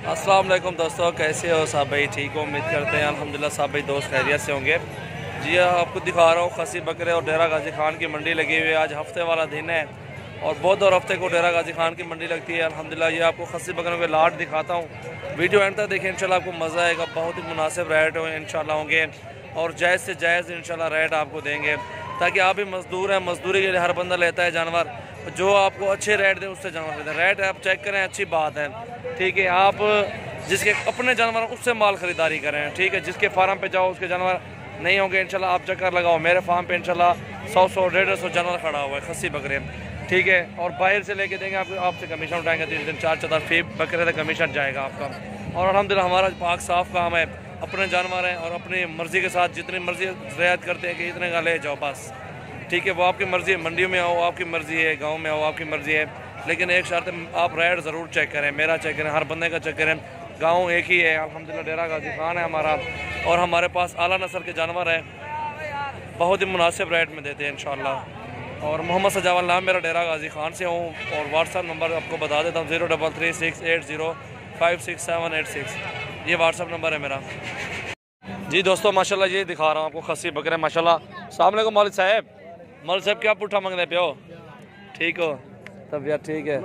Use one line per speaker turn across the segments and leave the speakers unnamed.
अस्सलाम वालेकुम दोस्तों, कैसे हो साहब भाई? ठीक हो? उम्मीद करते हैं अल्हम्दुलिल्लाह साहब भाई दोस्त खैरियत से होंगे। जी आपको दिखा रहा हूँ खसी बकरे और डेरा गाजी खान की मंडी लगी हुई है। आज हफ्ते वाला दिन है और बहुत और हफ्ते को डेरा गाजी खान की मंडी लगती है अल्हम्दुलिल्लाह। ये आपको खसी बकरों के लाट दिखाता हूँ, वीडियो एंड तक देखें इंशाल्लाह, आपको मज़ा आएगा। बहुत ही मुनासिब रेट इंशाल्लाह होंगे और जायज़ से जायज़ इंशाल्लाह रेट आपको देंगे, ताकि आप भी मज़दूर हैं, मज़दूरी के लिए हर बंदा लेता है जानवर। जो आपको अच्छे रेट दें उससे जानवर खरीदें। रेट आप चेक करें, अच्छी बात है, ठीक है। आप जिसके अपने जानवर उससे माल ख़रीदारी करें, ठीक है। जिसके फार्म पे जाओ उसके जानवर नहीं होंगे इंशाल्लाह। आप चक्कर लगाओ, मेरे फार्म पे इंशाल्लाह 100 150 जानवर खड़ा हुआ है खस्सी बकरे, ठीक है। और बाहर से लेके देंगे आपको, आपसे कमीशन उठाएंगे 3 दिन 4 फी बकरे से कमीशन जाएगा आपका। और अल्हम्दुलिल्लाह हमारा पाक साफ़ काम है, अपने जानवर हैं और अपनी मर्ज़ी के साथ जितनी मर्ज़ी रियायत करते हैं कि इतने का ले जाओ बस, ठीक है। वो आपकी मर्ज़ी है, मंडियों में आओ आपकी मर्ज़ी है, गाँव में आओ आपकी मर्ज़ी है, लेकिन एक शर्त आप रेट ज़रूर चेक करें, मेरा चेक करें, हर बंदे का चेक करें। गाँव एक ही है अल्हम्दुलिल्लाह, डेरा गाजी खान है हमारा, और हमारे पास आला नस्ल के जानवर हैं, बहुत ही मुनासिब रेट में देते हैं इंशाल्लाह। और मोहम्मद सजावल नाम मेरा, डेरा गाजी खान से हूँ। और व्हाट्सअप नंबर आपको बता देता हूँ 033680568786, ये व्हाट्सअप नंबर है मेरा। जी दोस्तों माशाल्लाह ये दिखा रहा हूँ आपको खस्सी बकरे माशाल्लाह। अस्सलाम वालेकुम मौलवी साहब। मौलवी साहब क्या पुट्ठा मंगते पे हो? ठीक हो? तबीयत ठीक है?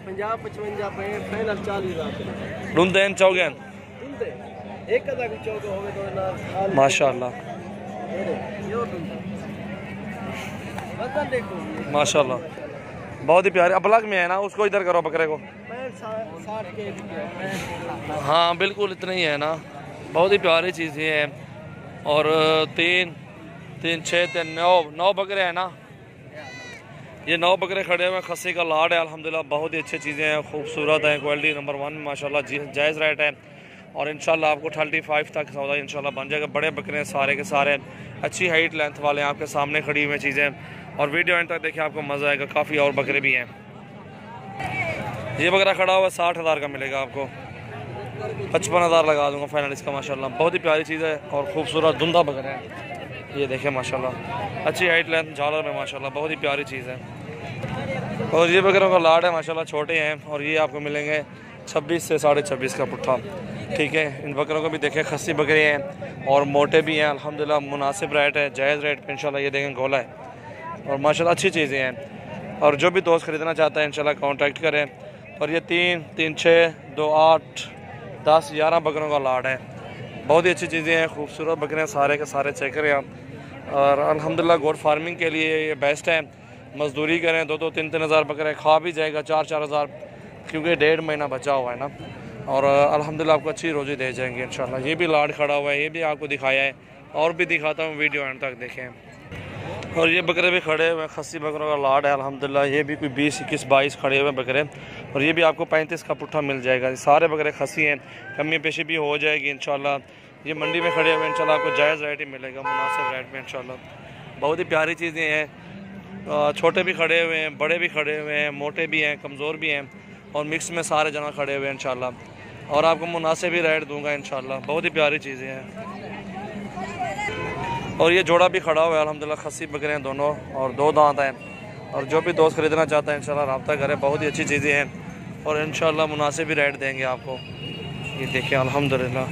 50-55 40,000
ढूंढते चौगन माशाल्लाह माशाल्लाह, बहुत ही प्यारे। अपलग में है ना, उसको इधर करो बकरे को। हाँ बिल्कुल इतना ही है ना, बहुत ही प्यारी चीज़ें हैं। और 3 3 6 3 9 बकरे हैं ना, ये 9 बकरे खड़े हुए हैं। खस्सी का लाड है अल्हम्दुलिल्लाह, बहुत ही अच्छी चीज़ें हैं, खूबसूरत हैं, क्वालिटी नंबर 1 माशाल्लाह, जायज़ रेट है। और इंशाल्लाह आपको 35 तक सौदा इंशाल्लाह बन जाएगा। बड़े बकरे हैं सारे के सारे, अच्छी हाइट लेंथ वाले, आपके सामने खड़ी हुई चीज़ें। और वीडियो एंड तक देखिए, आपको मज़ा आएगा। काफ़ी और बकरे भी हैं। ये बकरा खड़ा हुआ 60,000 का मिलेगा आपको, 55,000 लगा दूंगा फाइनल इसका माशाल्लाह। बहुत ही प्यारी चीज़ है और खूबसूरत धुंधा बकरा है, ये देखें माशाल्लाह, अच्छी हाइट लेंथ झालर में माशाल्लाह, बहुत ही प्यारी चीज़ है। और ये बकरों का लाड है माशाल्लाह, छोटे हैं। और ये आपको मिलेंगे 26 से 26.5 का पुट्ठा, ठीक है। इन बकरों को भी देखें, खस्सी बकरे हैं और मोटे भी हैं अल्हम्दुलिल्लाह, मुनासिब रेट है, जायज़ रेट पे इंशाल्लाह। ये देखें गोला है और माशाल्लाह अच्छी चीज़ें हैं। और जो भी दोस्त ख़रीदना चाहता है इंशाल्लाह कांटेक्ट करें। और ये 3 3 6 2 8 10 11 बकरों का लाड है, बहुत ही अच्छी चीज़ें हैं, खूबसूरत बकरे हैं सारे के सारे, चेक करें आप। और अल्हम्दुलिल्लाह गोट फार्मिंग के लिए ये बेस्ट है। मज़दूरी करें 2 3 हज़ार बकरे खा भी जाएगा, 4 हज़ार, क्योंकि 1.5 महीना बचा हुआ है ना। और अल्हम्दुलिल्लाह आपको अच्छी रोज़ी दे जाएंगे इंशाल्लाह। ये भी लाड खड़ा हुआ है, ये भी आपको दिखाया है और भी दिखाता हूँ, वीडियो एंड तक देखें। और ये बकरे भी खड़े हुए हैं, खस्सी बकरों का लाड है अल्हम्दुलिल्लाह। ये भी कोई 20 21 22 खड़े हुए बकरे, और ये भी आपको 35 का पुट्ठा मिल जाएगा। सारे बकरे खस्सी हैं, कमी पेशी भी हो जाएगी इंशाल्लाह। ये मंडी में खड़े हुए इंशाल्लाह, आपको जायज़ रेट ही मिलेगा, मुनासिब रेट में इंशाल्लाह। बहुत ही प्यारी चीज़ें हैं, छोटे भी खड़े हुए हैं, बड़े भी खड़े हुए हैं, मोटे भी हैं, कमज़ोर भी हैं, और मिक्स में सारे जना खड़े हुए हैं इंशाल्लाह। और आपको मुनासिब ही रेट दूंगा इंशाल्लाह, बहुत ही प्यारी चीज़ें हैं। और ये जोड़ा भी खड़ा हुआ है अल्हम्दुलिल्लाह, खस्सी बकरे हैं दोनों और 2 दांत हैं। और जो भी दोस्त ख़रीदना चाहता है इंशाल्लाह रब्ता करें, बहुत ही अच्छी चीज़ें हैं और इंशाल्लाह मुनासिब ही रेट देंगे आपको। ये देखिए अल्हम्दुलिल्लाह।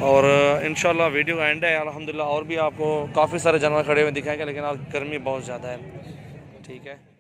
और इंशाल्लाह वीडियो का एंड है अल्हम्दुलिल्लाह, और भी आपको काफ़ी सारे जानवर खड़े हुए दिखाएंगे, लेकिन आज गर्मी बहुत ज़्यादा है, ठीक है।